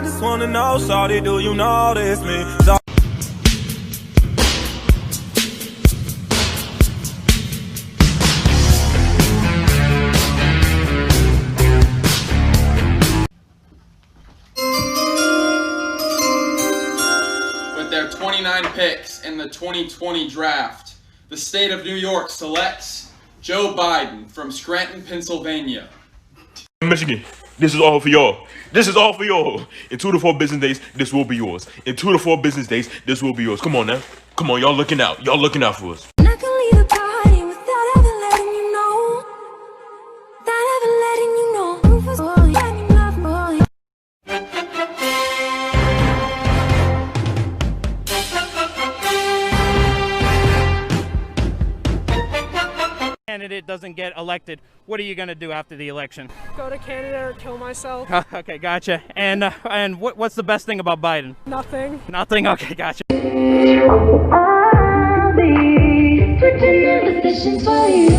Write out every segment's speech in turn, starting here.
just wanna know, shawty, do you notice me? With their 29 picks in the 2020 draft, the state of New York selects Joe Biden from Scranton, Pennsylvania. Michigan, this is all for y'all. This is all for y'all. In 2 to 4 business days, this will be yours. In 2 to 4 business days, this will be yours. Come on now. Come on, y'all looking out. Y'all looking out for us. I can leave the party without ever letting you know. Without ever letting you know. Oh, yeah, you love me. Oh, yeah. Candidate doesn't get elected, what are you going to do after the election? Go to Canada or kill myself. Okay, gotcha. And what's the best thing about Biden? Nothing. Nothing? Okay, gotcha. I'll be switching the positions for you.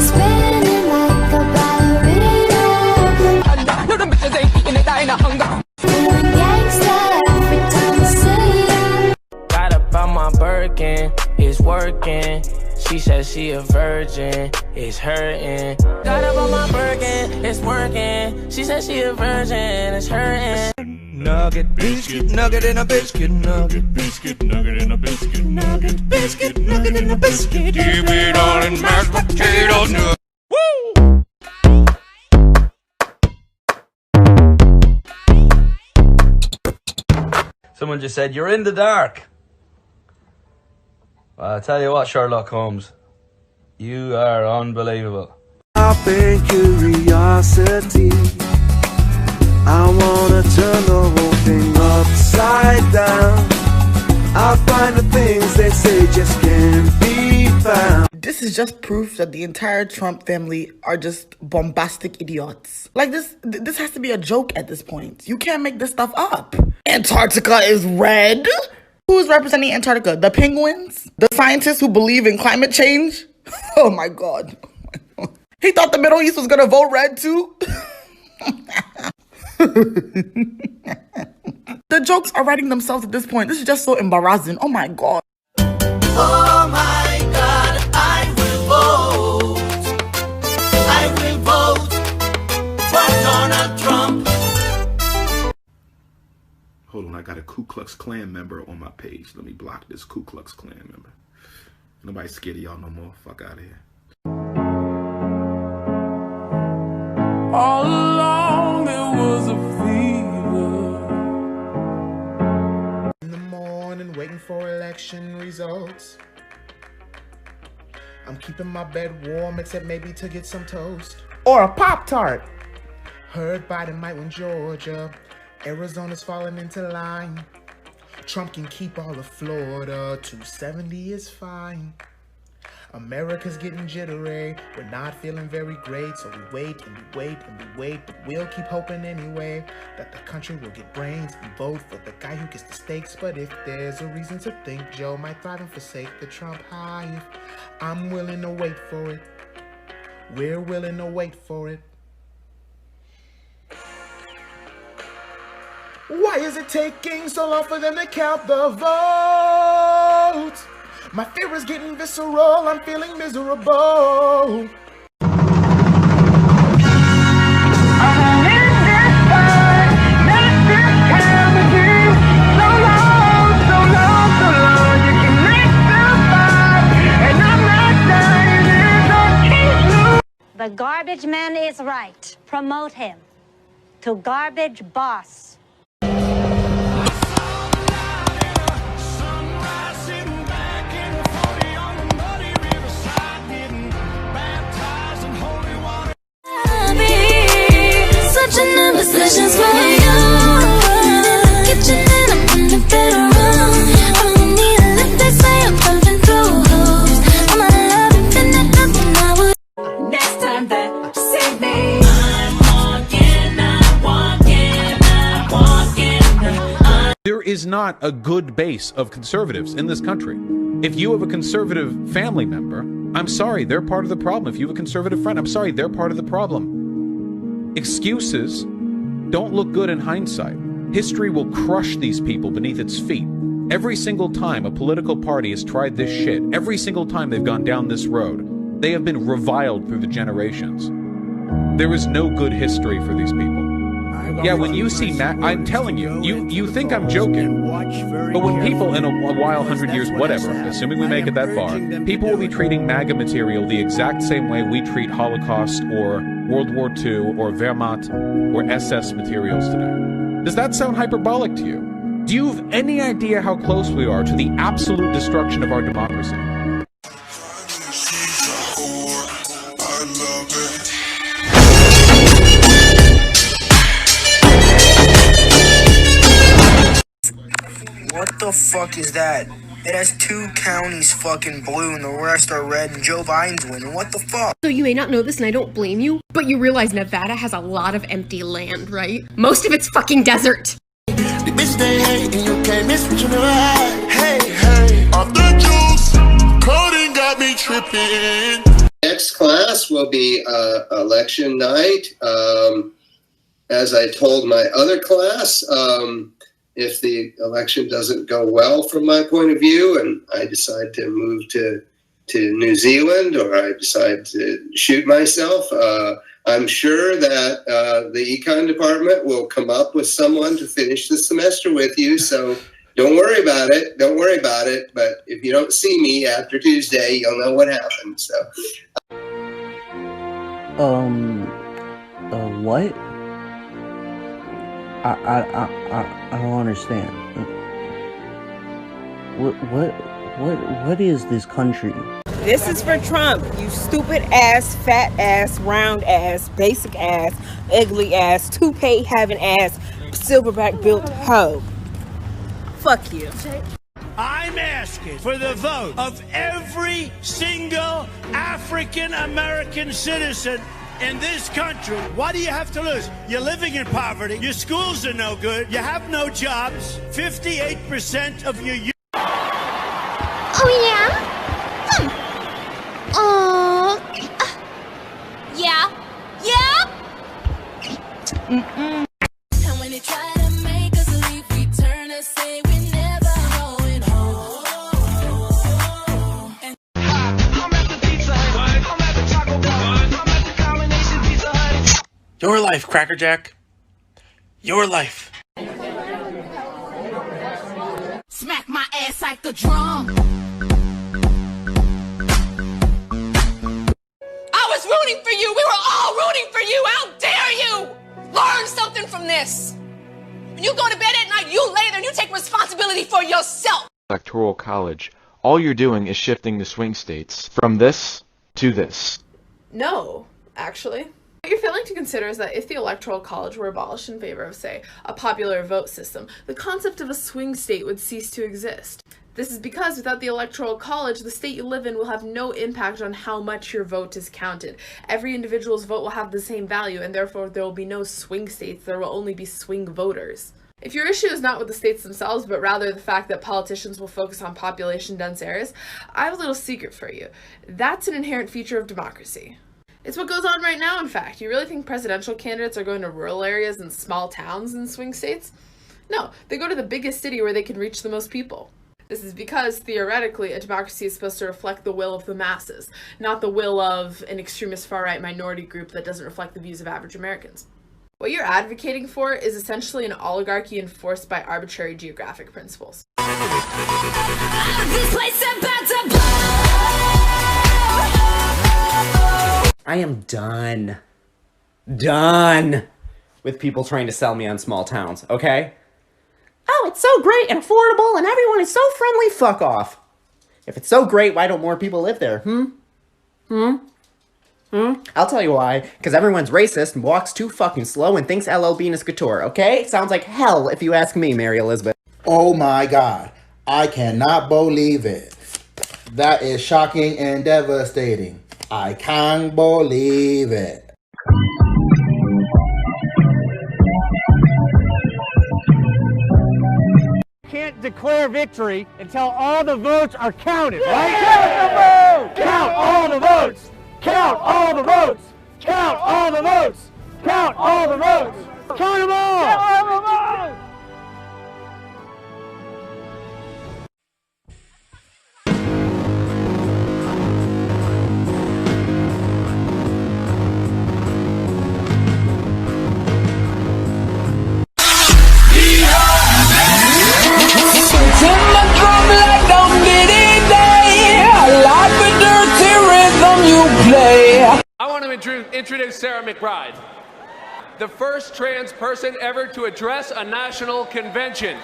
Spinning like a ballerina. Feeling gangsta every time I see you. Got up on my Birkin, it's working. She says she a virgin, it's hurting. Got up on my Birkin, it's working. She says she a virgin, it's hurting. Nugget, biscuit, nugget in a biscuit, nugget, biscuit, nugget in a biscuit, nugget, biscuit, nugget in a biscuit. Give it all in mashed potatoes, nugget. Woo! Someone just said, you're in the dark. Well, I tell you what, Sherlock Holmes, you are unbelievable. Up in curiosity, I wanna turn the whole thing upside down. I'll find the things they say just can't be found. This is just proof that the entire Trump family are just bombastic idiots. Like this has to be a joke at this point. You can't make this stuff up. Antarctica is red? Who's representing Antarctica? The penguins? The scientists who believe in climate change? Oh my God. He thought the Middle East was gonna vote red too? The jokes are writing themselves at this point. This is just so embarrassing. Oh my God. Oh my God, I will vote. I will vote for Donald Trump. Hold on, I got a Ku Klux Klan member on my page. Let me block this Ku Klux Klan member. Nobody's scared of y'all no more. Fuck out of here. All along there was a fever. In the morning, waiting for election results. I'm keeping my bed warm, except maybe to get some toast. Or a Pop-Tart. Heard Biden might win Georgia. Arizona's falling into line. Trump can keep all of Florida. 270 is fine. America's getting jittery. We're not feeling very great, so we wait and we wait and we wait, but we'll keep hoping anyway that the country will get brains and vote for the guy who gets the stakes. But if there's a reason to think Joe might thrive and forsake the Trump hive, I'm willing to wait for it. We're willing to wait for it. Why is it taking so long for them to count the votes? My fear is getting visceral, I'm feeling miserable. The garbage man is right. Promote him to garbage boss. Positions for you. In the kitchen and I'm in the bedroom. I don't need a lift, they say I'm pumping through hoops. I'm a love infinite, nothing I would. Next time that save me. I'm walking. There is not a good base of conservatives in this country. If you have a conservative family member, I'm sorry, they're part of the problem. If you have a conservative friend, I'm sorry, they're part of the problem. Excuses don't look good in hindsight. History will crush these people beneath its feet. Every single time a political party has tried this shit, every single time they've gone down this road, they have been reviled through the generations. There is no good history for these people. Yeah, when you see I'm telling you, you think I'm joking, but when people in a while, 100 years, whatever, assuming we make it that far, people will be treating MAGA material the exact same way we treat Holocaust or World War II or Wehrmacht or SS materials today. Does that sound hyperbolic to you? Do you have any idea how close we are to the absolute destruction of our democracy? What the fuck is that? It has 2 counties fucking blue and the rest are red and Joe Biden's winning. What the fuck? So you may not know this and I don't blame you, but you realize Nevada has a lot of empty land, right? Most of it's fucking desert. The bitch they hate and you can't miss what you never had. Hey, hey, off the juice, coding got me tripping. Next class will be election night. As I told my other class, if the election doesn't go well from my point of view and I decide to move to New Zealand or I decide to shoot myself, I'm sure that the econ department will come up with someone to finish the semester with you. So don't worry about it. Don't worry about it. But if you don't see me after Tuesday, you'll know what happened. So. What? I don't understand. What is this country? This is for Trump, you stupid ass, fat ass, round ass, basic ass, ugly ass, toupee having ass, silverback built hoe. Fuck you. I'm asking for the vote of every single African American citizen in this country. What do you have to lose? You're living in poverty. Your schools are no good. You have no jobs. 58% of your youth. Oh, yeah? Yeah? And when they try to make us leave, we turn and say we're never going home. I'm at the Pizza Hut. I'm at the Taco Bell. I'm at the Combination Pizza Hut. Your life, Cracker Jack. Your life. Smack my ass like the drum. I was rooting for you. We were all rooting for you. How dare you? Learn something from this. When you go to bed at night, you lay there and you take responsibility for yourself. Electoral college. All you're doing is shifting the swing states from this to this. No, actually. What you're failing to consider is that if the Electoral College were abolished in favor of, say, a popular vote system, the concept of a swing state would cease to exist. This is because without the Electoral College, the state you live in will have no impact on how much your vote is counted. Every individual's vote will have the same value, and therefore there will be no swing states, there will only be swing voters. If your issue is not with the states themselves, but rather the fact that politicians will focus on population-dense areas, I have a little secret for you. That's an inherent feature of democracy. It's what goes on right now, in fact. You really think presidential candidates are going to rural areas and small towns in swing states? No, they go to the biggest city where they can reach the most people. This is because, theoretically, a democracy is supposed to reflect the will of the masses, not the will of an extremist far-right minority group that doesn't reflect the views of average Americans. What you're advocating for is essentially an oligarchy enforced by arbitrary geographic principles. I am done with people trying to sell me on small towns, okay? Oh, it's so great and affordable and everyone is so friendly. Fuck off. If it's so great, why don't more people live there? I'll tell you why. Because everyone's racist and walks too fucking slow and thinks LL Bean is couture, okay? Sounds like hell if you ask me, Mary Elizabeth. Oh my God. I cannot believe it. That is shocking and devastating. I can't believe it. Can't declare victory until all the votes are counted, right? Count the Count all the votes! Count all the votes! Count all the votes! Count all the votes! Count them all! Count all the votes! I want to introduce Sarah McBride, the first trans person ever to address a national convention.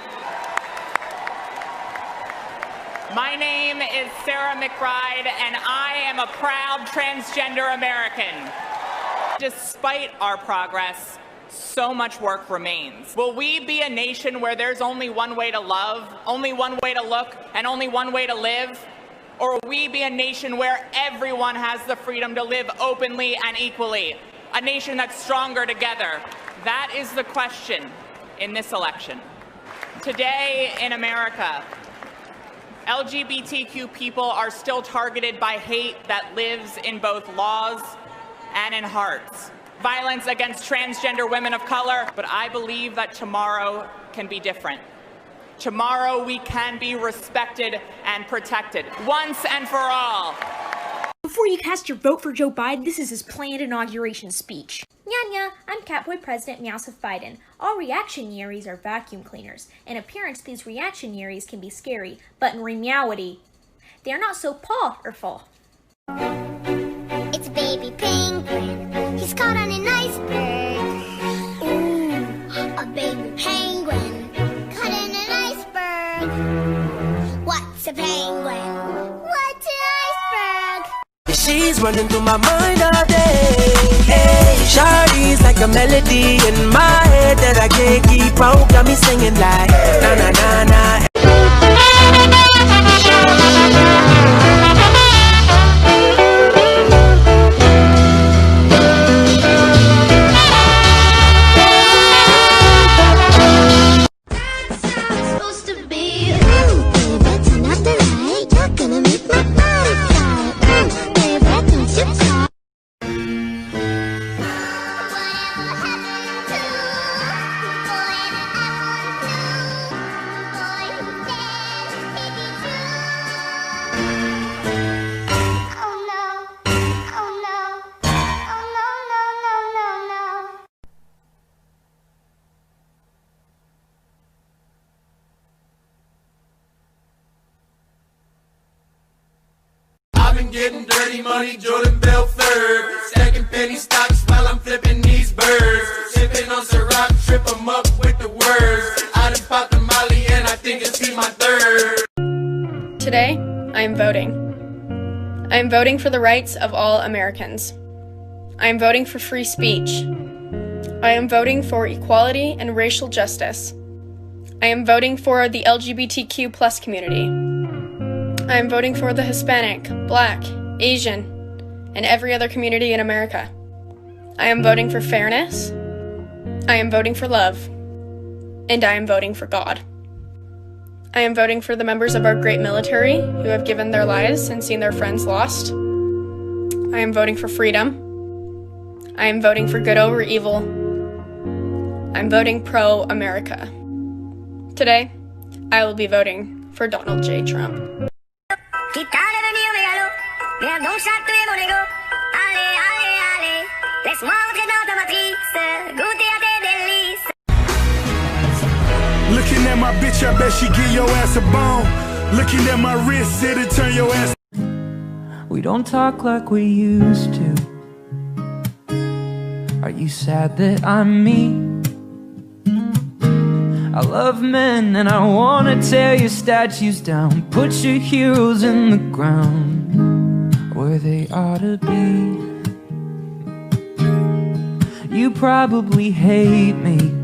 My name is Sarah McBride, and I am a proud transgender American. Despite our progress, so much work remains. Will we be a nation where there's only one way to love, only one way to look, and only one way to live? Or will we be a nation where everyone has the freedom to live openly and equally? A nation that's stronger together? That is the question in this election. Today in America, LGBTQ people are still targeted by hate that lives in both laws and in hearts. Violence against transgender women of color, but I believe that tomorrow can be different. Tomorrow we can be respected and protected, once and for all. Before you cast your vote for Joe Biden, this is his planned inauguration speech. Nya, I'm Catboy President Meowsif Biden. All reactionaries are vacuum cleaners. In appearance, these reactionaries can be scary, but in reality, they are not so powerful. It's a baby penguin. He's caught on an iceberg. Ooh, a baby penguin. What's a penguin? What's an iceberg? She's running through my mind all day. Hey, Shawty's like a melody in my head that I can't keep out. Got me singing like na na na na. Getting dirty money, Jordan Belfort. Stacking penny stocks while I'm flipping these birds. Sipping on Ciroc, trip them up with the words. I done popped the Molly and I think it's my third. Today, I am voting. I am voting for the rights of all Americans. I am voting for free speech. I am voting for equality and racial justice. I am voting for the LGBTQ+ community. I am voting for the Hispanic, Black, Asian, and every other community in America. I am voting for fairness. I am voting for love. And I am voting for God. I am voting for the members of our great military who have given their lives and seen their friends lost. I am voting for freedom. I am voting for good over evil. I'm voting pro-America. Today, I will be voting for Donald J. Trump. Looking at my bitch, I bet she give your ass a bone. Looking at my wrist, it'll turn your ass. We don't talk like we used to. Are you sad that I'm me? I love men and I wanna tear your statues down. Put your heroes in the ground where they ought to be. You probably hate me.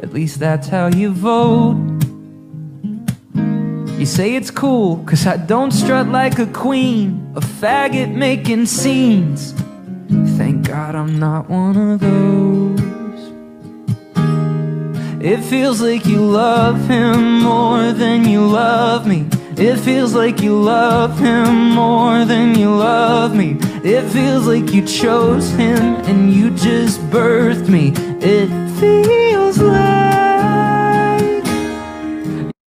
At least that's how you vote. You say it's cool, cause I don't strut like a queen, a faggot making scenes. Thank God I'm not one of those. It feels like you love him more than you love me, It feels like you love him more than you love me. It feels like you chose him and you just birthed me. It feels